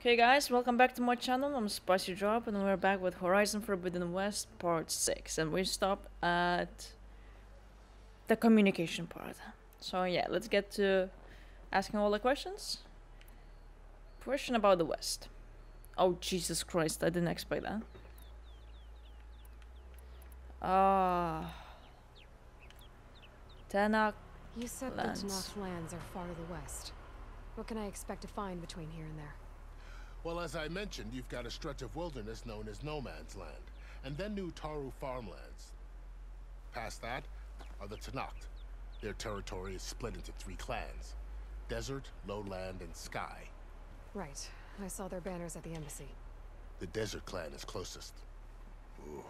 Hey guys, welcome back to my channel. I'm Spicy Drop and we're back with Horizon Forbidden West Part 6 and we stopped at the communication part. So yeah, let's get to asking all the questions. Question about the West. Oh Jesus Christ, I didn't expect that. Tanakh You said the lands. Tenakth lands are far to the west. What can I expect to find between here and there? Well, as I mentioned, you've got a stretch of wilderness known as No Man's Land, and then New Taru farmlands. Past that are the Tenakth. Their territory is split into three clans: Desert, Lowland, and Sky. Right. I saw their banners at the embassy. The Desert clan is closest. Ooh,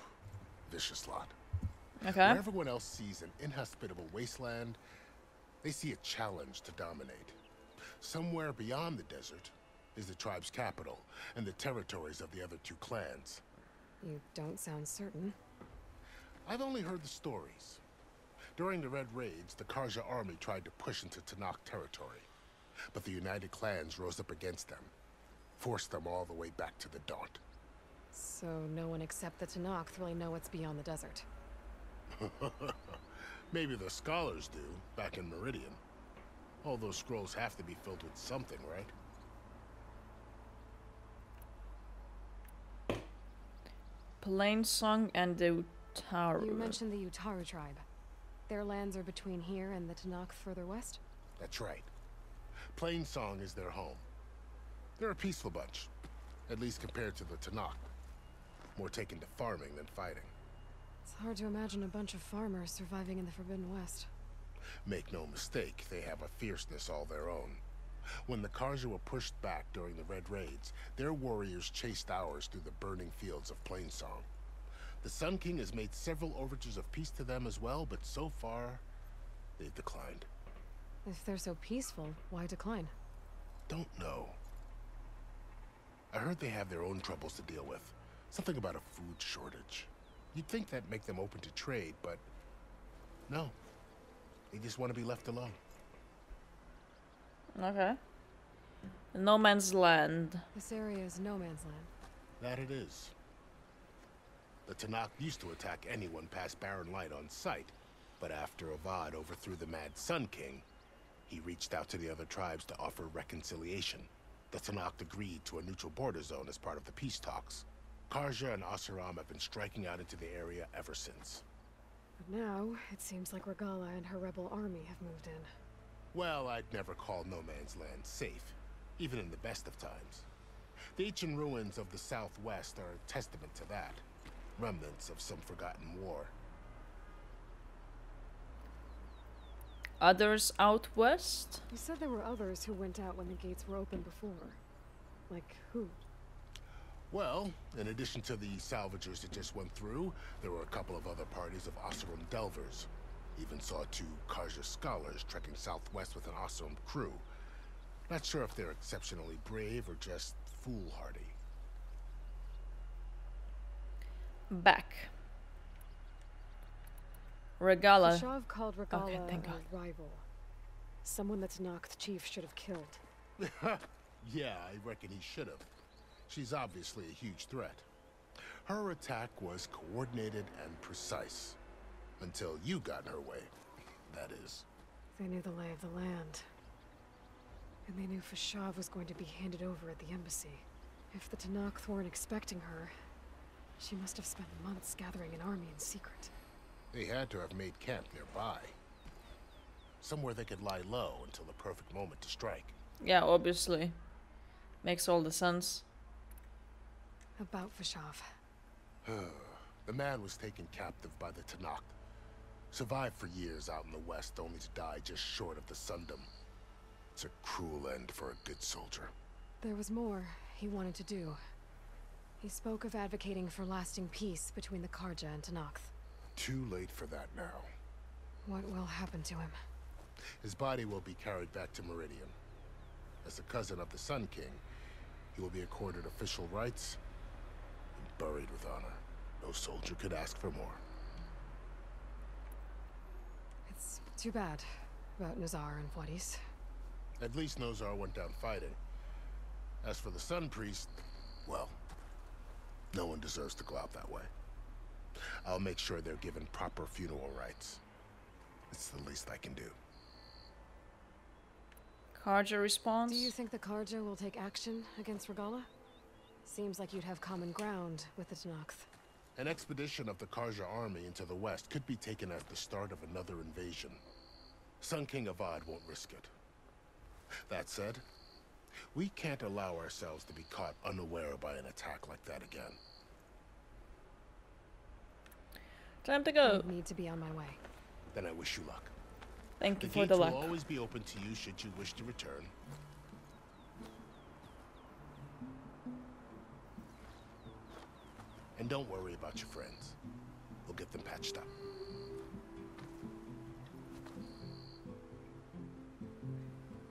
vicious lot. Okay. Where everyone else sees an inhospitable wasteland, they see a challenge to dominate. Somewhere beyond the desert is the tribe's capital and the territories of the other two clans. You don't sound certain. I've only heard the stories. During the Red Raids, the Karja army tried to push into Tenakth territory, but the United Clans rose up against them, forced them all the way back to the Daunt. So no one except the Tenakth really know what's beyond the desert. Maybe the scholars do, back in Meridian. All those scrolls have to be filled with something, right? Plainsong and the Utaru. You mentioned the Utaru tribe. Their lands are between here and the Tenakth further west? That's right. Plainsong is their home. They're a peaceful bunch, at least compared to the Tenakth. More taken to farming than fighting. It's hard to imagine a bunch of farmers surviving in the Forbidden West. Make no mistake, they have a fierceness all their own. When the Karja were pushed back during the Red Raids, their warriors chased ours through the burning fields of Plainsong. The Sun King has made several overtures of peace to them as well, but so far, they've declined. If they're so peaceful, why decline? Don't know. I heard they have their own troubles to deal with. Something about a food shortage. You'd think that'd make them open to trade, but no. They just want to be left alone. Okay. No Man's Land. This area is no man's land. That it is. The Tenakth used to attack anyone past Barren Light on sight, but after Avad overthrew the Mad Sun King, he reached out to the other tribes to offer reconciliation. The Tenakth agreed to a neutral border zone as part of the peace talks. Karja and Oseram have been striking out into the area ever since. But now, it seems like Regala and her rebel army have moved in. Well, I'd never call No Man's Land safe, even in the best of times. The ancient ruins of the Southwest are a testament to that. Remnants of some forgotten war. Others out west? You said there were others who went out when the gates were open before. Like who? Well, in addition to the salvagers that just went through, there were a couple of other parties of Oseram Delvers. Even saw two Karja scholars trekking southwest with an Oseram crew. Not sure if they're exceptionally brave or just foolhardy. Back. Regala. Shav called Regala Okay, thank God. a rival. Someone that Tenakth chief should have killed. Yeah, I reckon he should have. She's obviously a huge threat. Her attack was coordinated and precise. Until you got in her way, that is. They knew the lay of the land. And they knew Fashav was going to be handed over at the embassy. If the Tenakth weren't expecting her, she must have spent months gathering an army in secret. They had to have made camp nearby. Somewhere they could lie low until the perfect moment to strike. Yeah, obviously. Makes all the sense. About Fashav. The man was taken captive by the Tenakth. Survived for years out in the west, only to die just short of the Sundom. It's a cruel end for a good soldier. There was more he wanted to do. He spoke of advocating for lasting peace between the Karja and Tenakth. Too late for that now. What will happen to him? His body will be carried back to Meridian. As a cousin of the Sun King, he will be accorded official rights and buried with honor. No soldier could ask for more. It's too bad about Nazar and Wadis. At least Nozar went down fighting. As for the Sun Priest, well, no one deserves to go out that way. I'll make sure they're given proper funeral rites. It's the least I can do. Carja responds. Do you think the Carja will take action against Regalla? Seems like you'd have common ground with the Tenakth. An expedition of the Carja army into the west could be taken as the start of another invasion. Sun King Avad won't risk it. That said, we can't allow ourselves to be caught unaware by an attack like that again. Time to go. I need to be on my way. Then I wish you luck. Thank you The for gates the will luck. always be open to you should you wish to return. And don't worry about your friends. We'll get them patched up.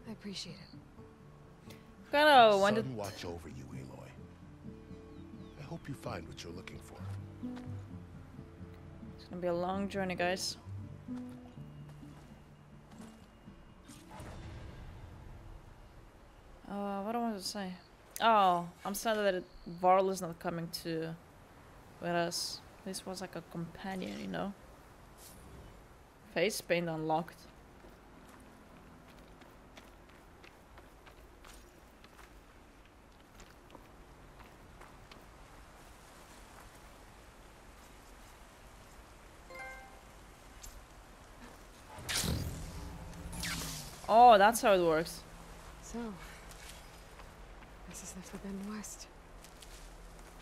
I appreciate it. Kinda wanted. Sun watch over you, Aloy. I hope you find what you're looking for. It's gonna be a long journey, guys. What do I want to say? Oh, I'm sad that Varl is not coming to with us. This was like a companion, you know? Face paint unlocked. Oh, that's how it works. So, this is the Forbidden West.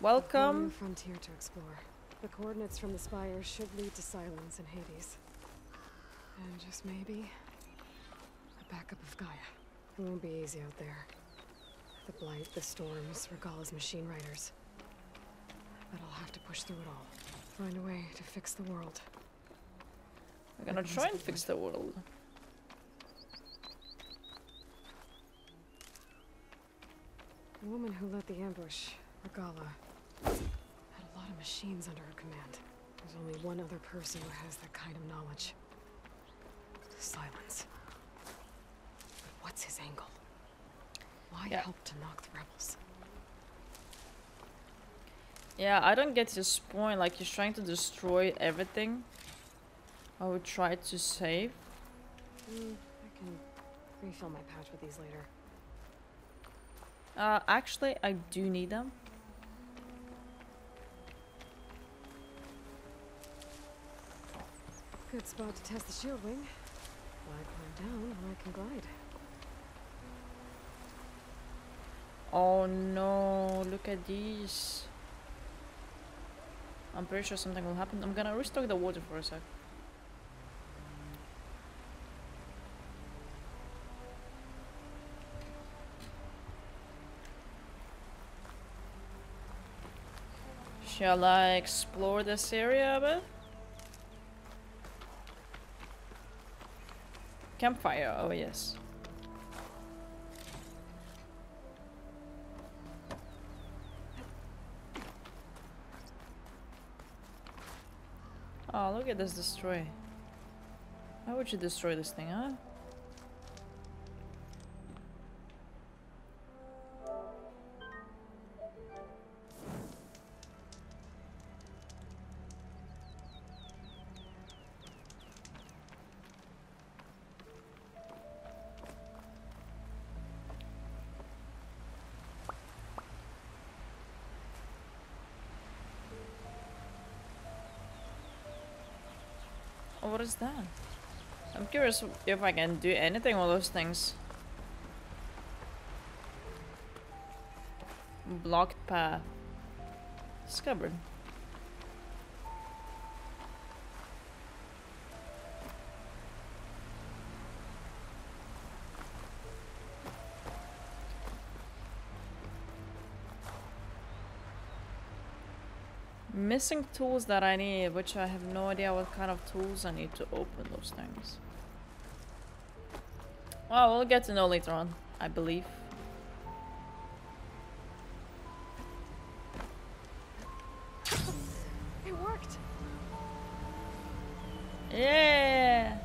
A Welcome. new frontier to explore. The coordinates from the spires should lead to Silence and Hades. And just maybe, a backup of Gaia. It won't be easy out there. The Blight, the Storms, Regalla's machine riders. But I'll have to push through it all. Find a way to fix the world. We're gonna try and fix the world. The woman who led the ambush, Regalla, had a lot of machines under her command. There's only one other person who has that kind of knowledge. Silence. But what's his angle? Why Yeah. help to knock the rebels? Yeah, I don't get his point. Like, he's trying to destroy everything. I would try to save. I can refill my pouch with these later. Actually, I do need them. Good spot to test the shield wing. Why climb down when I can glide? Oh no, look at these. I'm pretty sure something will happen. I'm gonna restock the water for a sec. Shall I explore this area a bit? Campfire, oh yes. Oh, look at this destroy. Why would you destroy this thing, huh? Oh, what is that? I'm curious if I can do anything with those things. Blocked path. Scabbard. Missing tools that I need, which I have no idea what kind of tools I need to open those things. Well, we'll get to know later on, I believe. It worked! Yeah!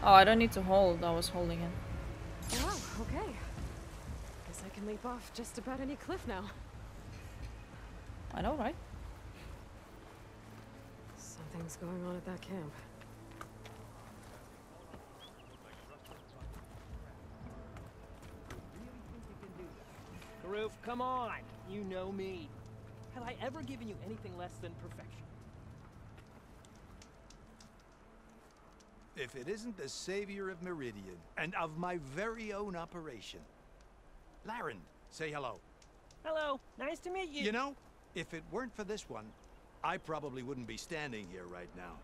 Oh, I don't need to hold, I was holding it. Wow! Okay. Guess I can leap off just about any cliff now. I know, right? Something's going on at that camp. Karoof, come on! You know me. Have I ever given you anything less than perfection? If it isn't the savior of Meridian, and of my very own operation. Laren, say hello. Hello, nice to meet you. You know, if it weren't for this one, I probably wouldn't be standing here right now.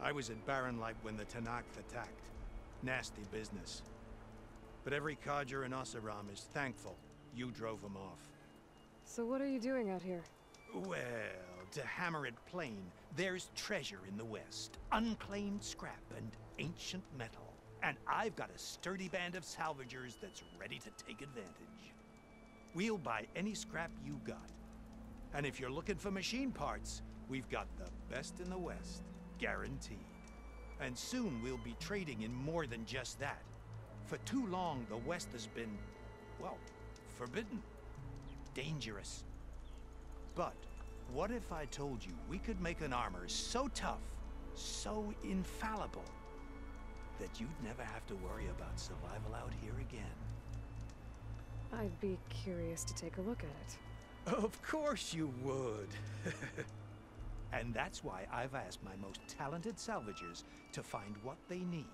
I was at Barren Light when the Tenakth attacked. Nasty business. But every codger in Oseram is thankful you drove them off. So what are you doing out here? Well, to hammer it plain, there's treasure in the west. Unclaimed scrap and ancient metal. And I've got a sturdy band of salvagers that's ready to take advantage. We'll buy any scrap you got. And if you're looking for machine parts, we've got the best in the west, guaranteed. And soon we'll be trading in more than just that. For too long, the west has been, well, forbidden. Dangerous. But what if I told you we could make an armor so tough, so infallible, that you'd never have to worry about survival out here again? I'd be curious to take a look at it. Of course you would. And that's why I've asked my most talented salvagers to find what they need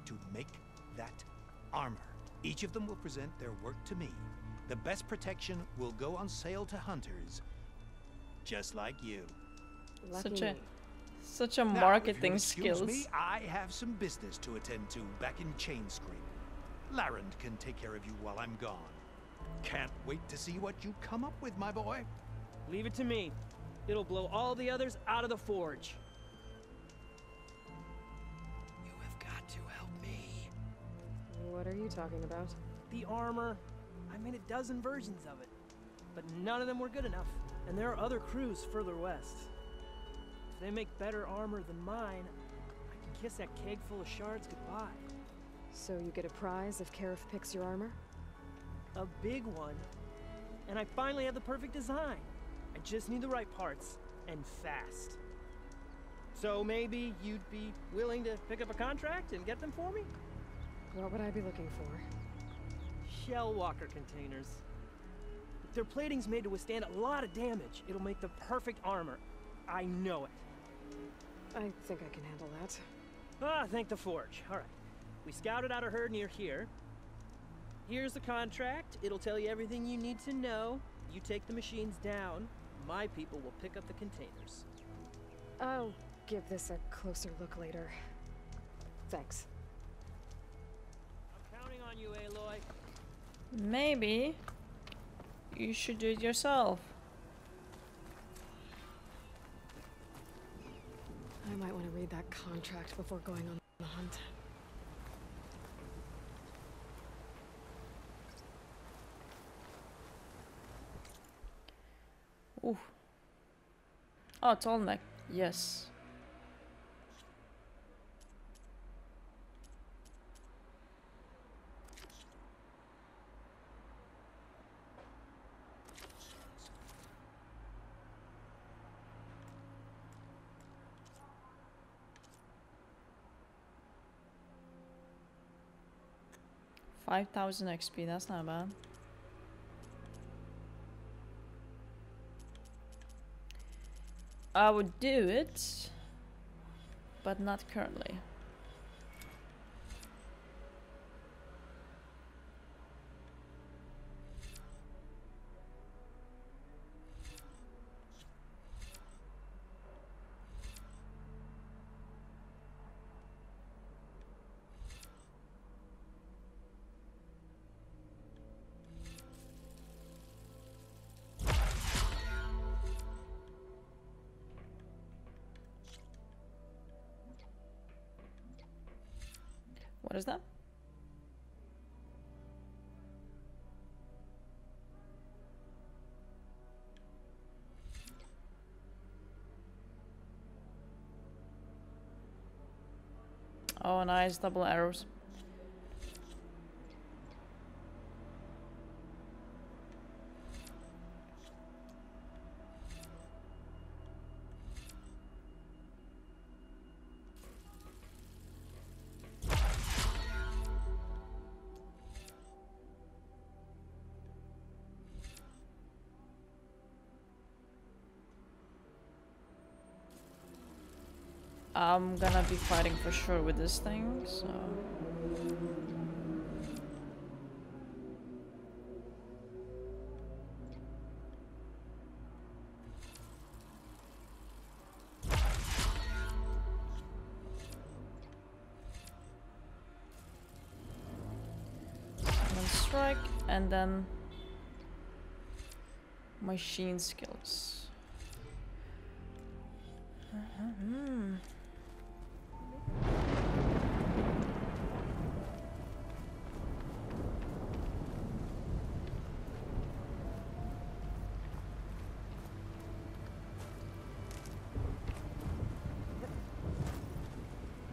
to make that armor. Each of them will present their work to me. The best protection will go on sale to hunters, just like you. Lucky Such a me. such a Now, marketing if you'll excuse skills. me, I have some business to attend to back in Chainscrape. Laren can take care of you while I'm gone. Can't wait to see what you come up with, my boy. Leave it to me. It'll blow all the others out of the forge. You have got to help me. What are you talking about? The armor. I made a dozen versions of it. But none of them were good enough. And there are other crews further west. If they make better armor than mine, I can kiss that keg full of shards goodbye. So you get a prize if Karif picks your armor? A big one. And I finally have the perfect design. I just need the right parts, and fast. So maybe you'd be willing to pick up a contract and get them for me? What would I be looking for? Shell walker containers. If their plating's made to withstand a lot of damage, it'll make the perfect armor. I know it. I think I can handle that. Ah, thank the forge. All right. We scouted out a herd near here. Here's the contract. It'll tell you everything you need to know. You take the machines down. My people will pick up the containers. I'll give this a closer look later. Thanks. I'm counting on you, Aloy. Maybe you should do it yourself. I might want to read that contract before going on the hunt. Ooh. Oh, Tallneck. Yes. $5,000 XP, that's not bad. I would do it, but not currently. What is that? Oh, nice double arrows. I'm gonna be fighting for sure with this thing, so... Strike, and then machine skills.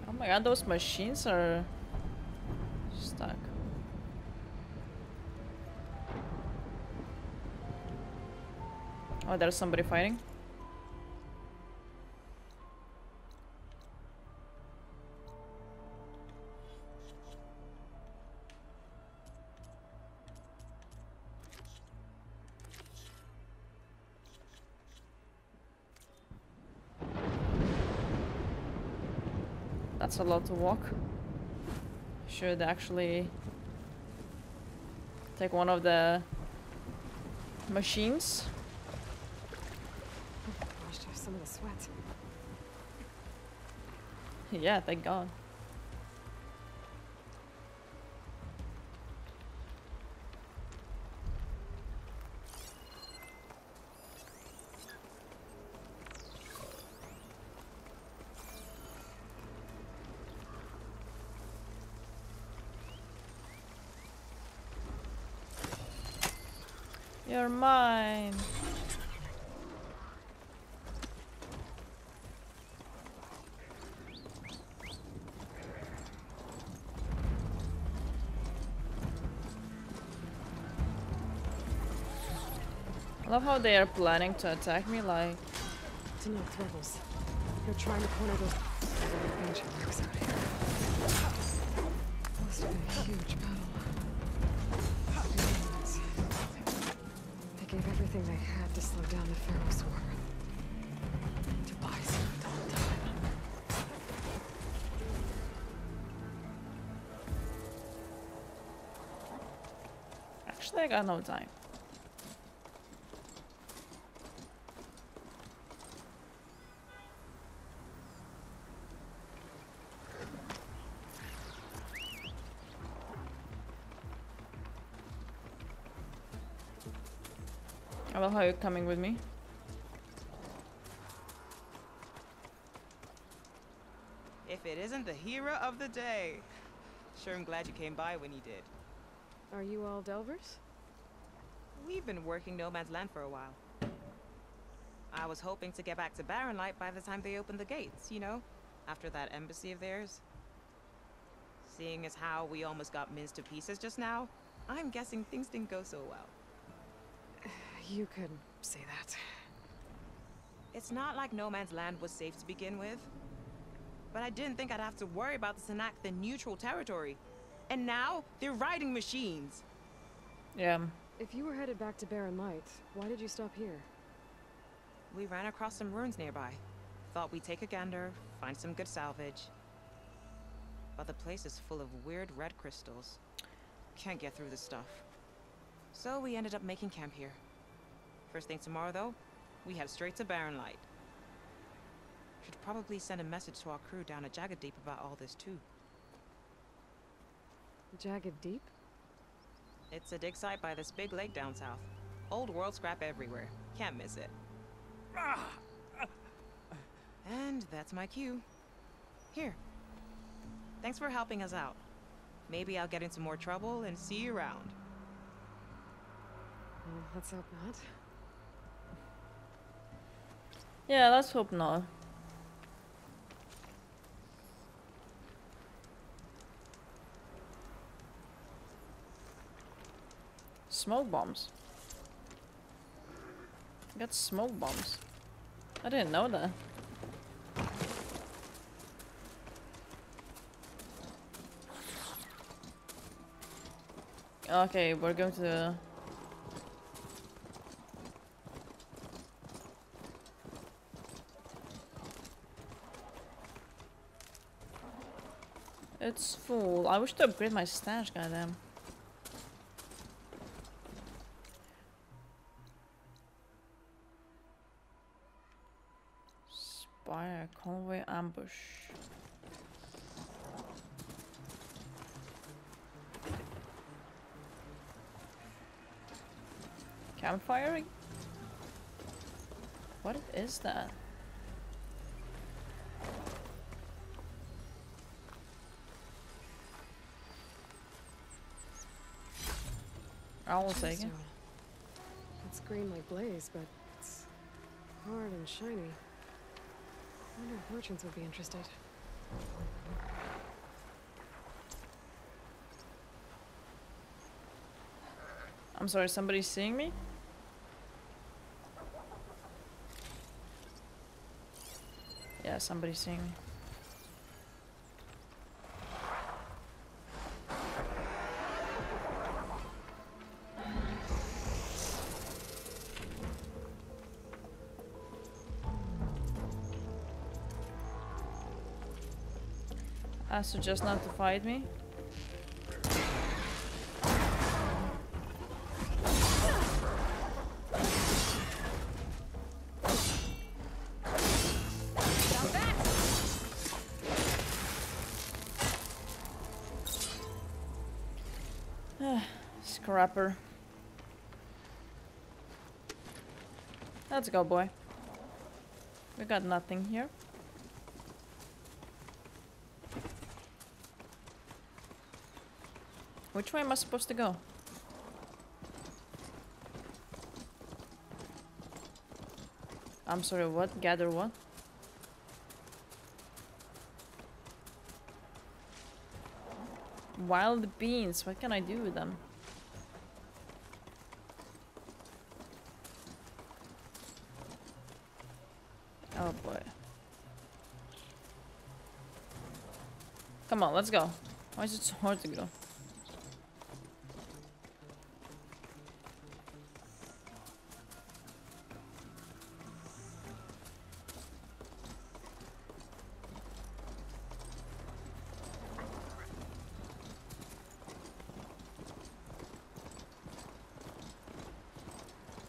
Oh my god, those machines are stuck. Oh, there's somebody fighting. That's a lot to walk. Should actually take one of the machines. Washed off some of the sweat. Yeah, thank God. You're mine. I love how they are planning to attack me, like... Tenakth rebels. They're trying to corner those ancient marks out here. Must have been a huge battle. They gave everything they had to slow down the Pharaoh swarm. To buy some time. Actually, I got no time. I love how you're coming with me. If it isn't the hero of the day. Sure, I'm glad you came by when you did. Are you all Delvers? We've been working No Man's Land for a while. I was hoping to get back to Barren Light by the time they opened the gates, you know? After that embassy of theirs. Seeing as how we almost got minced to pieces just now, I'm guessing things didn't go so well. You could say that. It's not like No Man's Land was safe to begin with. But I didn't think I'd have to worry about the Tenakth in neutral territory. And now, they're riding machines. Yeah. If you were headed back to Barren Light, why did you stop here? We ran across some ruins nearby. Thought we'd take a gander, find some good salvage. But the place is full of weird red crystals. Can't get through the stuff. So we ended up making camp here. First thing tomorrow, though, we head straight to Barren Light. Should probably send a message to our crew down at Jagged Deep about all this, too. Jagged Deep? It's a dig site by this big lake down south. Old world scrap everywhere. Can't miss it. And that's my cue. Here. Thanks for helping us out. Maybe I'll get into more trouble and see you around. Well, let's hope not. Yeah, let's hope not. Smoke bombs. I got smoke bombs. I didn't know that. Okay, we're going to... It's full. I wish to upgrade my stash, goddamn. Spire, convoy, ambush. Campfire? What is that? I will take it. Gemstone. It's green like blaze, but it's hard and shiny. I wonder if merchants would be interested. I'm sorry, somebody's seeing me? Yeah, somebody's seeing me. I suggest not to fight me. Scrapper. Let's go, boy. We got nothing here. Which way am I supposed to go? I'm sorry, what? Gather what? Wild beans, what can I do with them? Oh boy. Come on, let's go. Why is it so hard to go?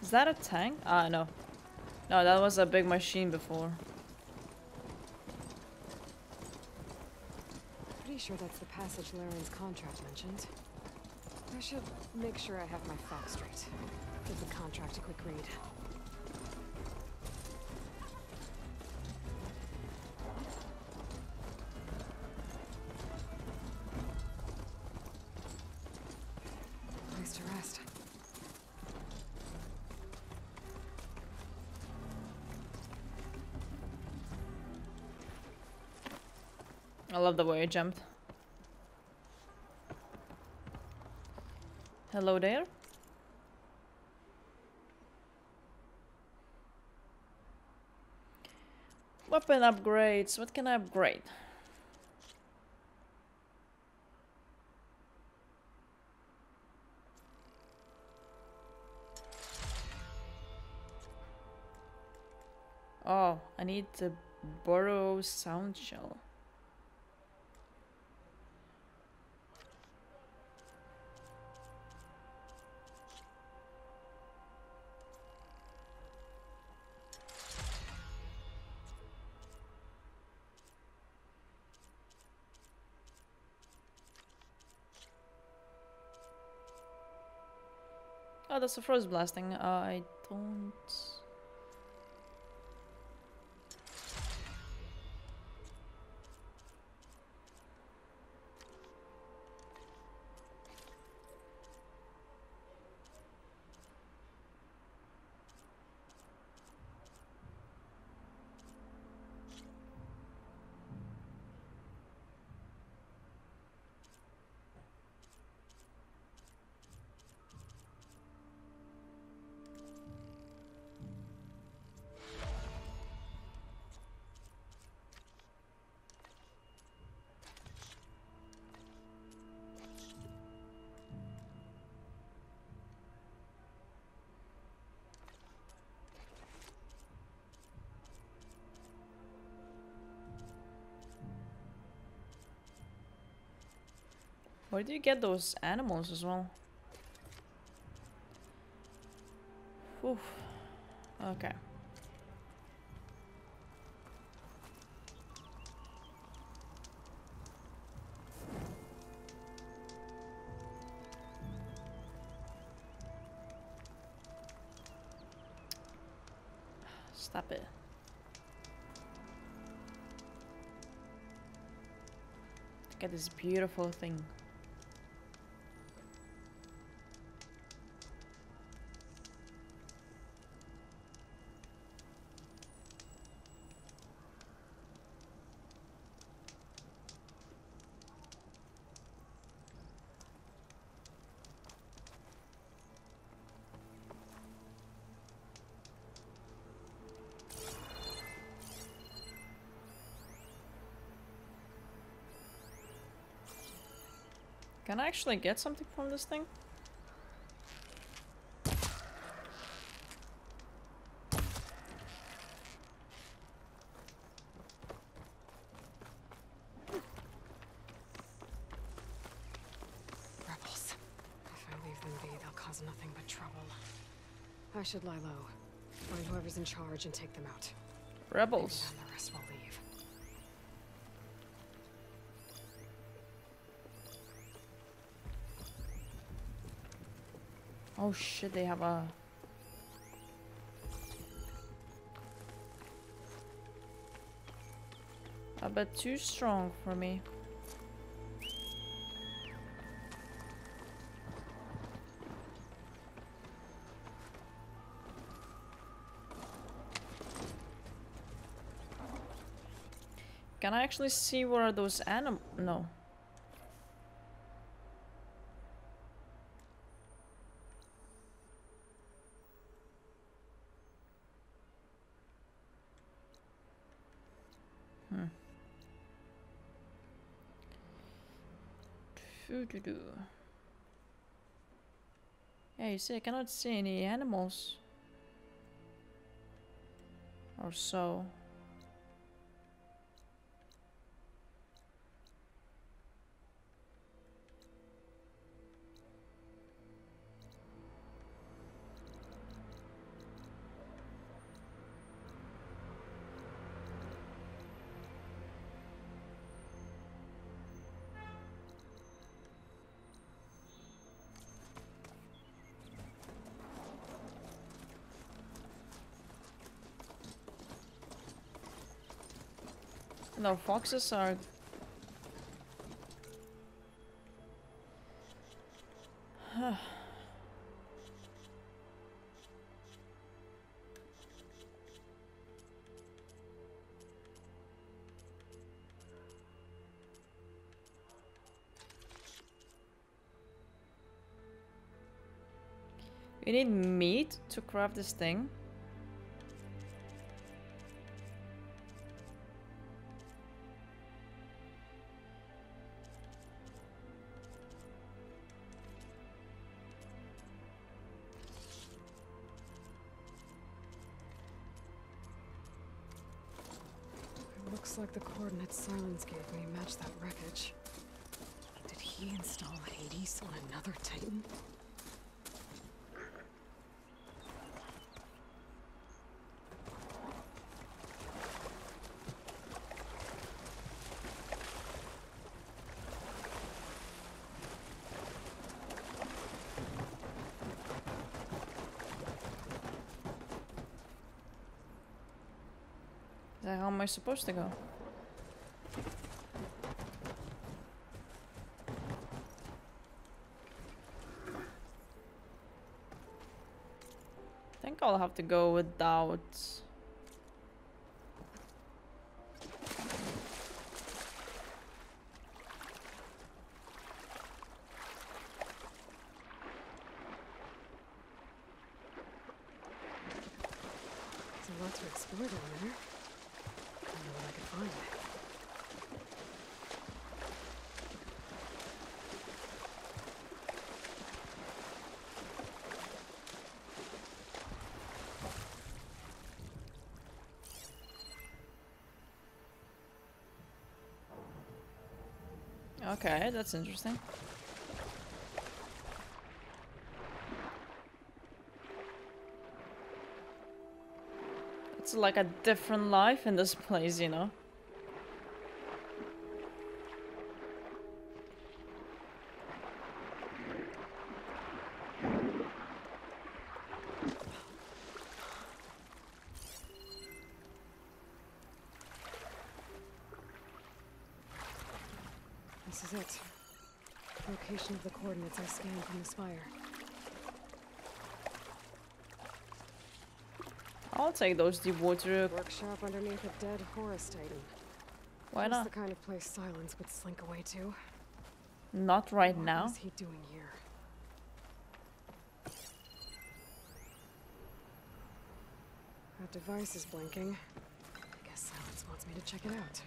Is that a tank? Ah, no. No, that was a big machine before. Pretty sure that's the passage Laren's contract mentioned. I should make sure I have my facts straight. Give the contract a quick read. Place to rest. I love the way I jumped. Hello there. Weapon upgrades. What can I upgrade? Oh, I need the Burrow sound shell. Oh, that's a frost blasting. I don't. Where do you get those animals as well? Whew. Okay. Stop it. Look at this beautiful thing. Can I actually get something from this thing? Rebels. If I leave them be, they'll cause nothing but trouble. I should lie low. Find whoever's in charge and take them out. Rebels. Maybe then the rest will leave. Oh shit, they have a... a bit too strong for me. Can I actually see what are those No. Yeah, you see, I cannot see any animals. Or so. No, foxes are... You need meat to craft this thing? Looks like the coordinates Silence gave me match that wreckage. Did he install Hades on another Titan? How am I supposed to go? I think I'll have to go without... There's a lot to explore down there. I don't know what I could find. Okay, that's interesting. It's like a different life in this place, you know? This is it. Location of the coordinates I scanned from the spire. I'll take those deep water. Workshop underneath a dead Horus Titan. Why Just not? the kind of place Silence would slink away to. Not right What now. was he doing here? That device is blinking. I guess Silence wants me to check it out.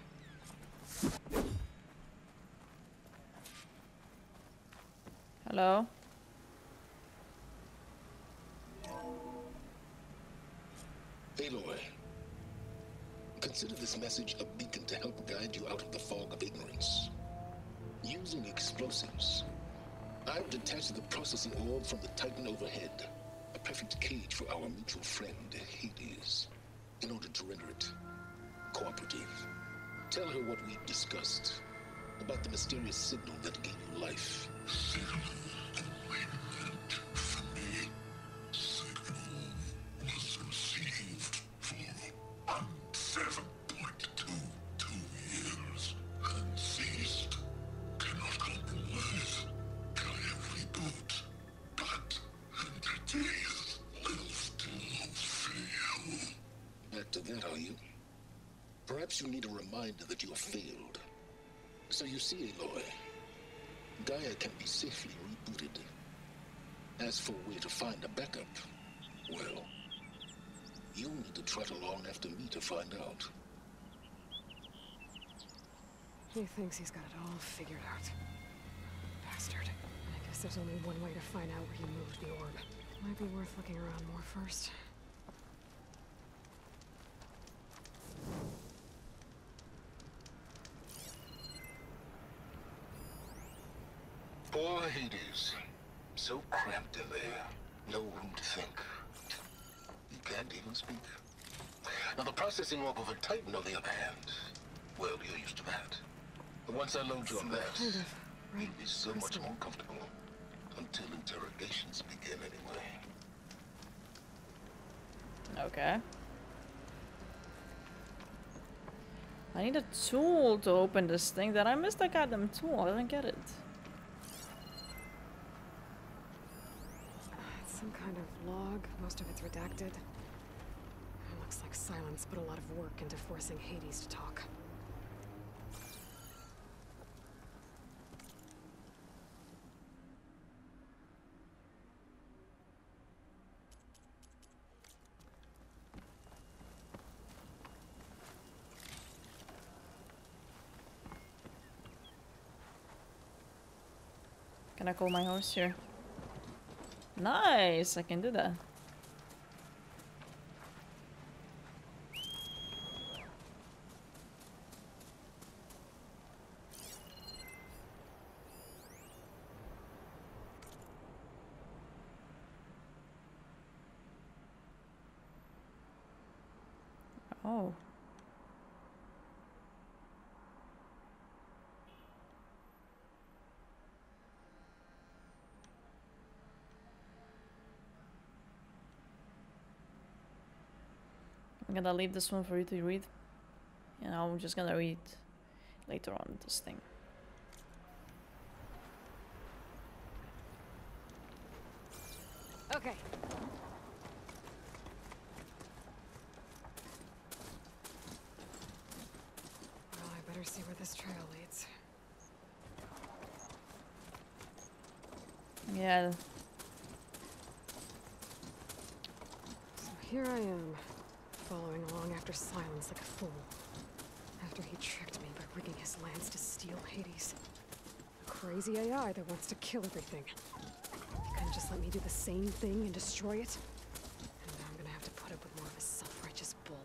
Hello? Aloy, consider this message a beacon to help guide you out of the fog of ignorance. Using explosives, I've detached the processing orb from the Titan overhead, a perfect cage for our mutual friend, Hades, in order to render it cooperative. Tell her what we've discussed about the mysterious signal that gave you life. Back to that, are you? Perhaps you need a reminder that you have failed. So you see, Aloy, Gaia can be safely rebooted. As for where to find a backup, well, you'll need to trot along after me to find out. He thinks he's got it all figured out. Bastard. I guess there's only one way to find out where he moved the orb. Might be worth looking around more first. Poor Hades. So cramped in there. No room to think. He can't even speak. Now the processing orb of a Titan, on the other hand, well, you're used to that. But once I load you on that, Kind of red you'll be so much crystal. more comfortable. Until interrogations begin anyway. Okay. I need a tool to open this thing. Did I miss the goddamn tool? I don't get it. It's some kind of log. Most of it's redacted. It looks like Silence put a lot of work into forcing Hades to talk. Can I call my horse here? Nice, I can do that. Oh. I'm gonna leave this one for you to read. And I'm just gonna read later on this thing. Okay. Well, I better see where this trail leads. Yeah, So here I am, following along after Silence like a fool. After he tricked me by rigging his lance to steal Hades. A crazy AI that wants to kill everything. He couldn't just let me do the same thing and destroy it. And now I'm gonna have to put up with more of his self-righteous bull.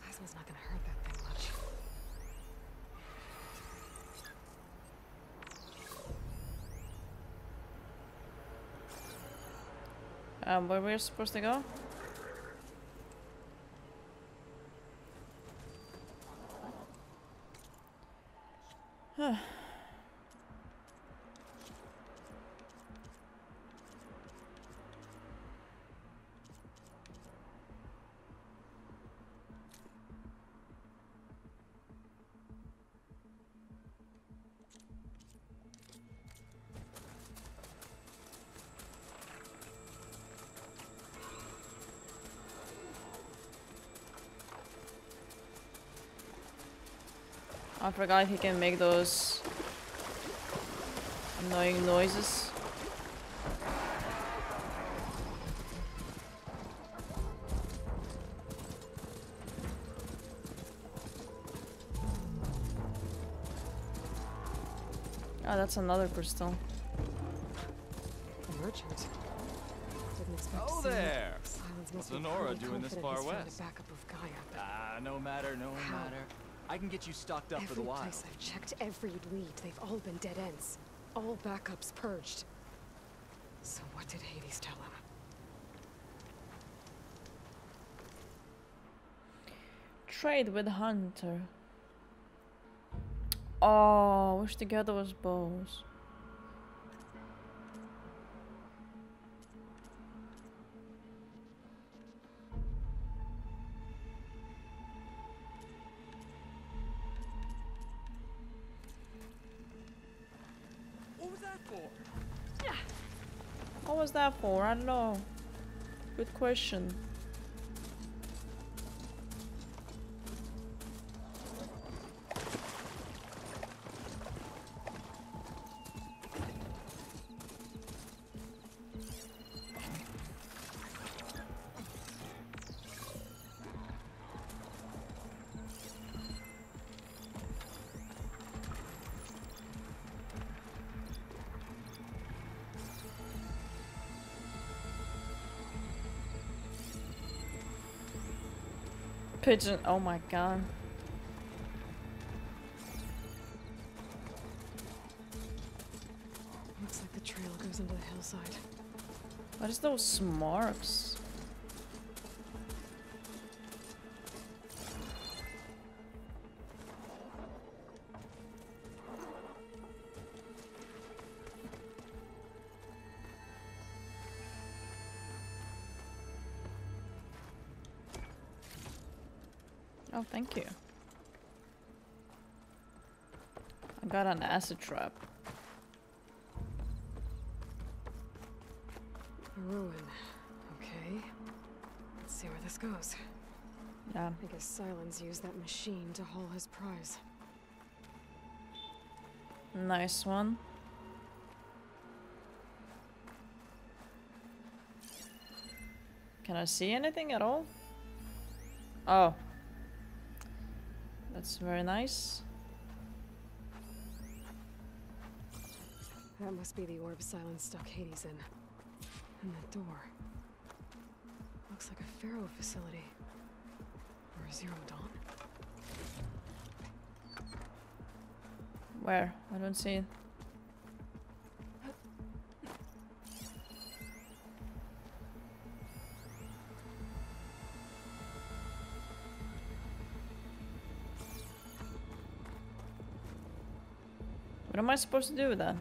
Plasma's not gonna hurt that thing much. Where we're supposed to go? Huh. I forgot if he can make those annoying noises. Oh, that's another crystal. A merchant. Didn't expect Oh to see him. there! Silence must What's be Lenora pretty doing this confident far he's found west? a backup of Gaia, but Ah, no matter, no How? matter. I can get you stocked up for the every wild. place I've checked, every lead, they've all been dead ends. All backups purged. So what did Hades tell him? Trade with Hunter. Oh, wish to get those bows. What was that for? What was that for? I don't know. Good question. Pigeon. Oh my god. Looks like the trail goes into the hillside. What is those marks? Oh, thank you. I got an acid trap. A ruin. Okay. Let's see where this goes. Yeah. I guess Silence used that machine to haul his prize. Nice one. Can I see anything at all? Oh. That's very nice. That must be the orb Silence stuck Hades in. And the door. Looks like a Pharaoh facility. Or a Zero Dawn. Where? I don't see it. What am I supposed to do with that?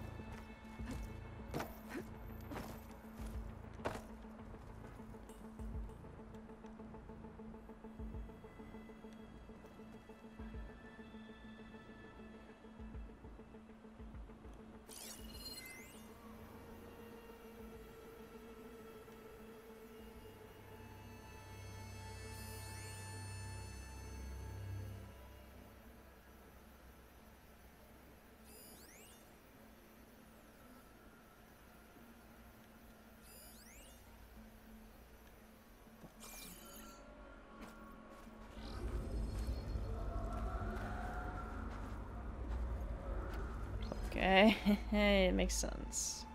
Okay, it makes sense.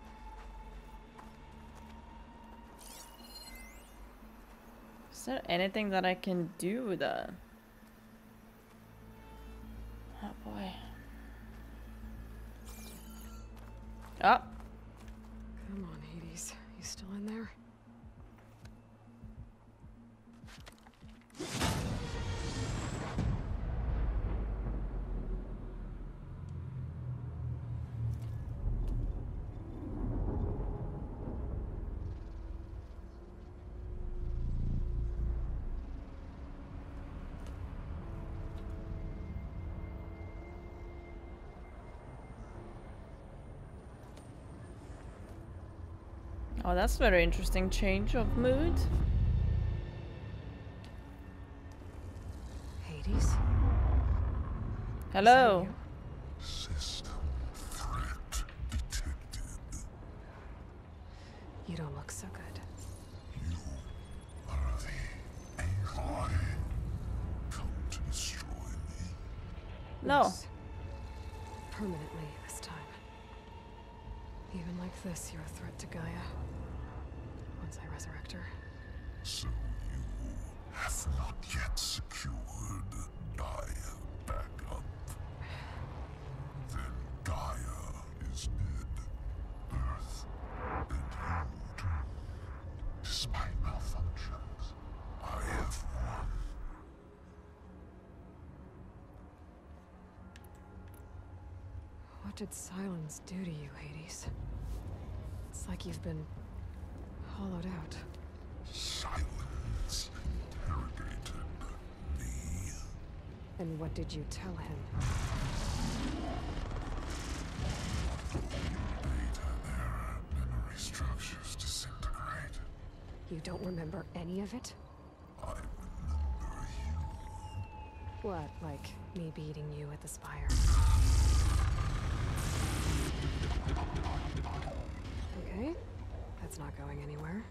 Is there anything that I can do with that? Oh boy. Ah! Come on, Hades. You still in there? Oh, that's a very interesting change of mood. Hades? Hello. you? System threat detected. You don't look so good. You are the AI come to destroy me. No. Yes. Permanently this time. Even like this, you're a threat to Gaia. Once I resurrect her. So you have not yet secured Gaia back up. Then Gaia is dead. Earth and you too. Despite malfunctions, I have won. What did silence do to you, Hades? It's like you've been hollowed out. Silence interrogated me. And what did you tell him? Data era memory structures disintegrate. You don't remember any of it? I remember you. What, like me beating you at the Spire? Okay, that's not going anywhere.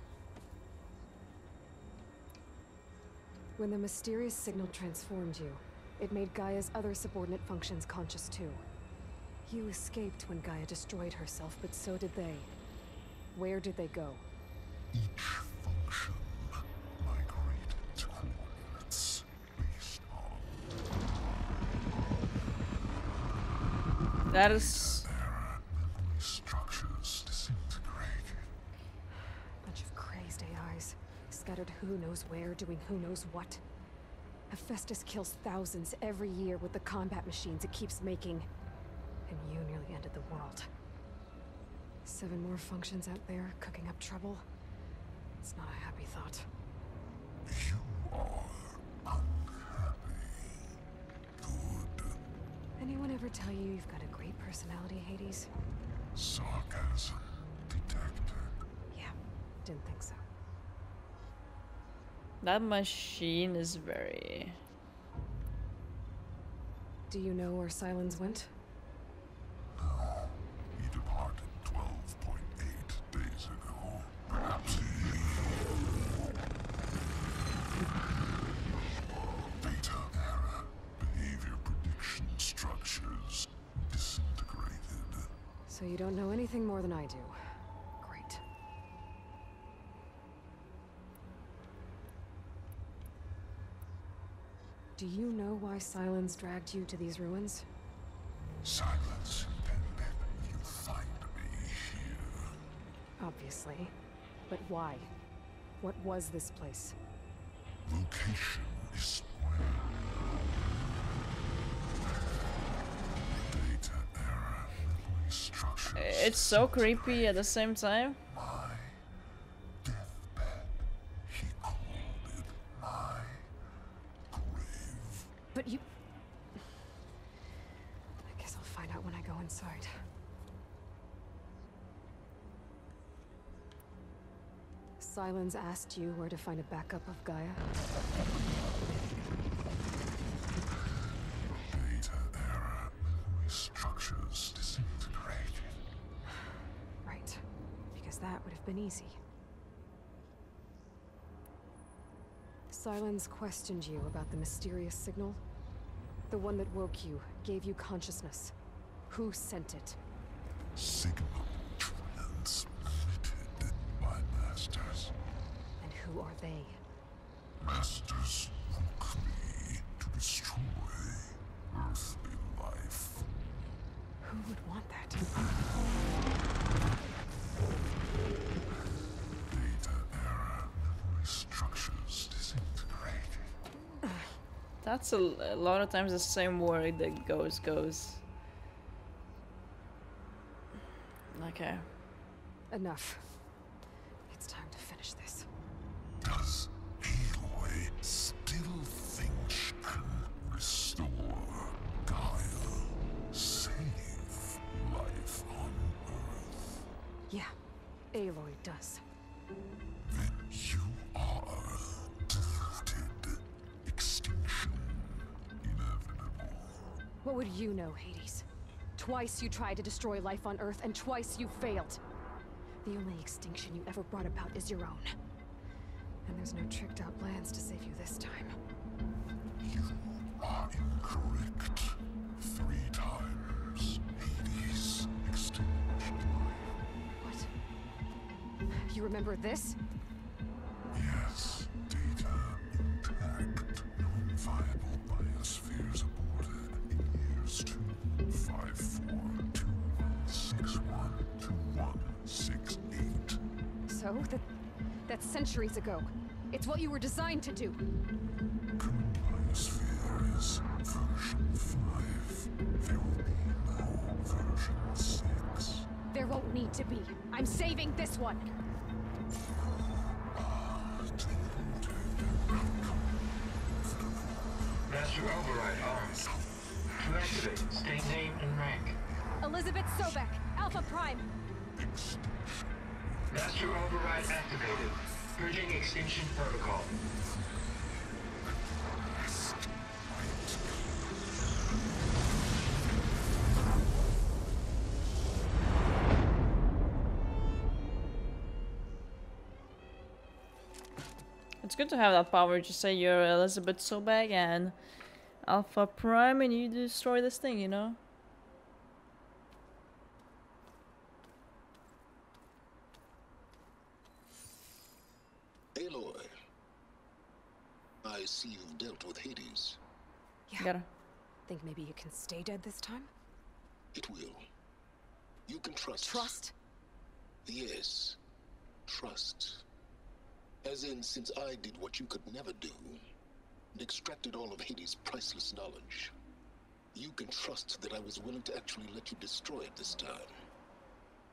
When the mysterious signal transformed you, it made Gaia's other subordinate functions conscious too. You escaped when Gaia destroyed herself, but so did they. Where did they go? Each function migrated to coordinates based on That is... era memory structures disintegrated. Bunch of crazed AIs, scattered who knows where, doing who knows what. Hephaestus kills thousands every year with the combat machines it keeps making. And you nearly ended the world. 7 more functions out there, cooking up trouble. It's not a happy thought. You are unhappy. Good. Anyone ever tell you you've got a great personality, Hades? Sarcasm detected. Yeah, didn't think so. That machine is very... Do you know where Silence went? No, he departed 12.8 days ago. Perhaps he... Data era behavior prediction structures disintegrated. So you don't know anything more than I do. Great. Do you know why Silence dragged you to these ruins? Silence intended you find me here. Obviously. But why? What was this place? Location is where data era memory structures. It's so creepy at the same time. My deathbed. He called it my grave. But you... I guess I'll find out when I go inside. Silence asked you where to find a backup of Gaia? Data era memory structures disintegrated. Right. Because that would have been easy. Silence questioned you about the mysterious signal? The one that woke you, gave you consciousness. Who sent it? Signal transmitted by masters. And who are they? Masters woke me to destroy earthly life. Who would want that? Data era memory structures disintegrated. That's a lot of times the same word that goes. Okay. Enough. It's time to finish this. Does Aloy still think she can restore Gaia? Save life on Earth? Yeah, Aloy does. then you are deluded. Extinction inevitable. What would you know, Hades? Twice you tried to destroy life on Earth, and twice you failed. The only extinction you ever brought about is your own. And there's no tricked-out plans to save you this time. You are incorrect. 3 times. Hades extinguished life. What? You remember this? Yes, data intact. Non-viable biospheres aborted in years 25421612168. So, that's centuries ago. It's what you were designed to do. Current biosphere is version 5. There will be no version 6. There won't need to be. I'm saving this one. Master override armed. To activate, state name and rank. Elizabeth Sobek, Alpha Prime. Master override activated. Purging extinction protocol. It's good to have that power to say you're Elizabeth Sobek and Alpha Prime and you destroy this thing, you know? Aloy, I see you've dealt with Hades. Yeah. Gotta. Think maybe you can stay dead this time? It will. You can trust. Trust? Yes. Trust. As in, since I did what you could never do, and extracted all of Hades' priceless knowledge, you can trust that I was willing to actually let you destroy it this time.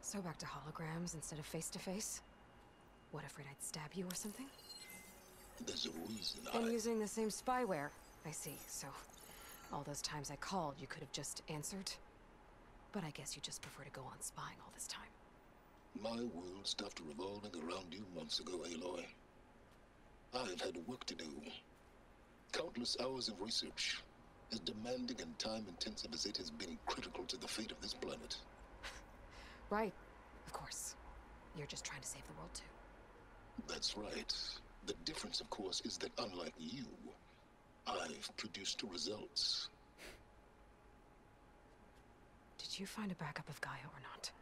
So back to holograms instead of face-to-face? What, afraid I'd stab you or something? There's a reason And using the same spyware. I see, so all those times I called, you could have just answered? But I guess you just prefer to go on spying all this time. My world stopped revolving around you months ago, Aloy. I've had work to do. Countless hours of research, as demanding and time-intensive as it has been critical to the fate of this planet. Right, of course. You're just trying to save the world too. That's right. The difference, of course, is that unlike you, I've produced results. Did you find a backup of Gaia or not?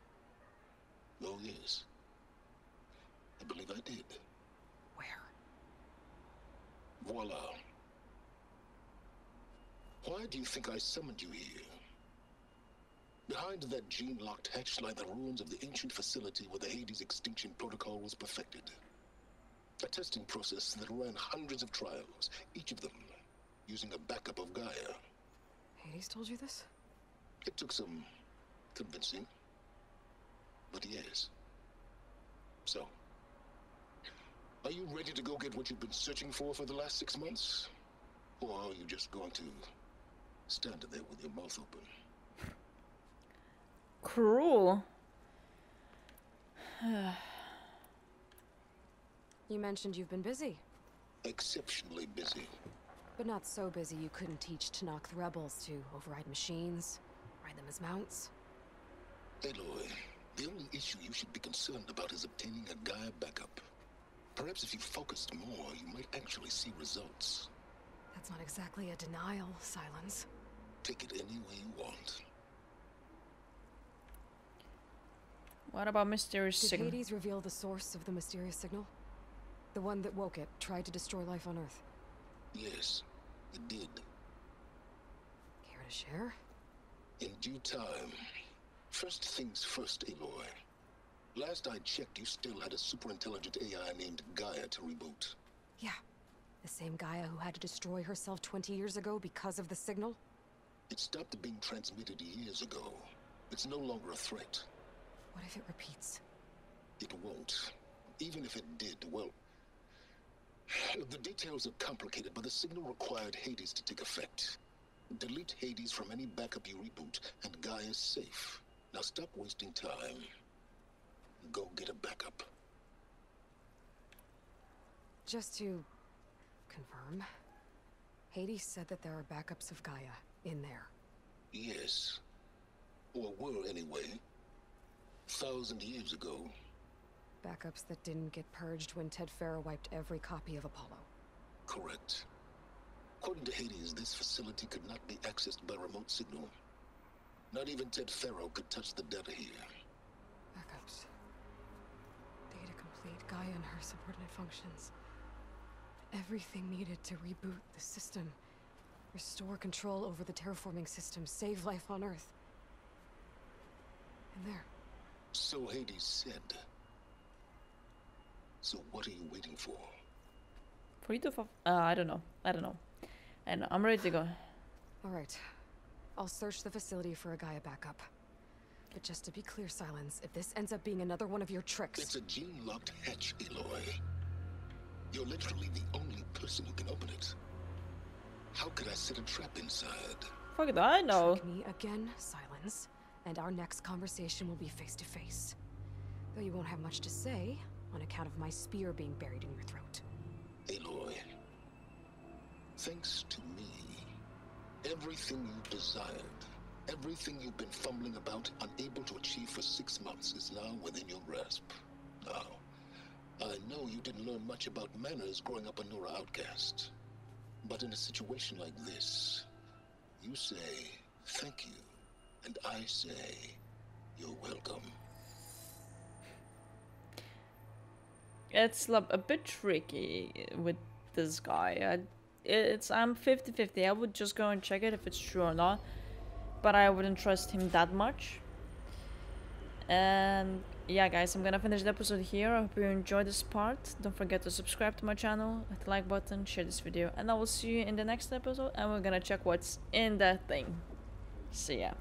Oh, yes. I believe I did. Where? Voila. Why do you think I summoned you here? Behind that gene-locked hatch lie the ruins of the ancient facility where the Hades extinction protocol was perfected. A testing process that ran hundreds of trials, each of them using a backup of Gaia. Hades told you this? It took some convincing, but yes. So, are you ready to go get what you've been searching for the last 6 months? Or are you just going to stand there with your mouth open? Cruel. You mentioned you've been busy. Exceptionally busy. But not so busy you couldn't teach Tenakth rebels to override machines, ride them as mounts. Aloy, the only issue you should be concerned about is obtaining a Gaia backup. Perhaps if you focused more, you might actually see results. That's not exactly a denial, Silence. Take it any way you want. What about mysterious Did signal? Hades reveal the source of the mysterious signal? The one that woke it, tried to destroy life on Earth? Yes, it did. Care to share? In due time. First things first, Aloy. Last I checked, you still had a super-intelligent AI named Gaia to reboot. Yeah. The same Gaia who had to destroy herself 20 years ago because of the signal? It stopped being transmitted years ago. It's no longer a threat. What if it repeats? It won't. Even if it did, well... The details are complicated, but the signal required Hades to take effect. Delete Hades from any backup you reboot, and Gaia's safe. Now stop wasting time. Go get a backup. Just to confirm, Hades said that there are backups of Gaia in there. Yes. Or were anyway. 1,000 years ago. Backups that didn't get purged when Ted Farrow wiped every copy of Apollo. Correct. According to Hades, this facility could not be accessed by remote signal. Not even Ted Farrow could touch the data here. Backups. Data complete, Gaia and her subordinate functions. Everything needed to reboot the system. Restore control over the terraforming system, save life on Earth. And there. So Hades said. So what are you waiting for? For you to I don't know. And I'm ready to go. Alright. I'll search the facility for a Gaia backup. But just to be clear, Silence, if this ends up being another one of your tricks... It's a gene-locked hatch, Aloy. You're literally the only person who can open it. How could I set a trap inside? Fuck it, I know. Trick me again, Silence. And our next conversation will be face to face. Though you won't have much to say, on account of my spear being buried in your throat. Aloy, thanks to me, everything you desired, everything you've been fumbling about, unable to achieve for 6 months, is now within your grasp. Now, I know you didn't learn much about manners growing up a Nora outcast. But in a situation like this, you say, thank you, and I say, you're welcome. It's a bit tricky with this guy. I'm 50-50. I would just go and check it if it's true or not, but I wouldn't trust him that much. And yeah, guys, I'm gonna finish the episode here. I hope you enjoyed this part. Don't forget to subscribe to my channel, hit the like button, share this video, and I will see you in the next episode, and we're gonna check what's in that thing. See ya.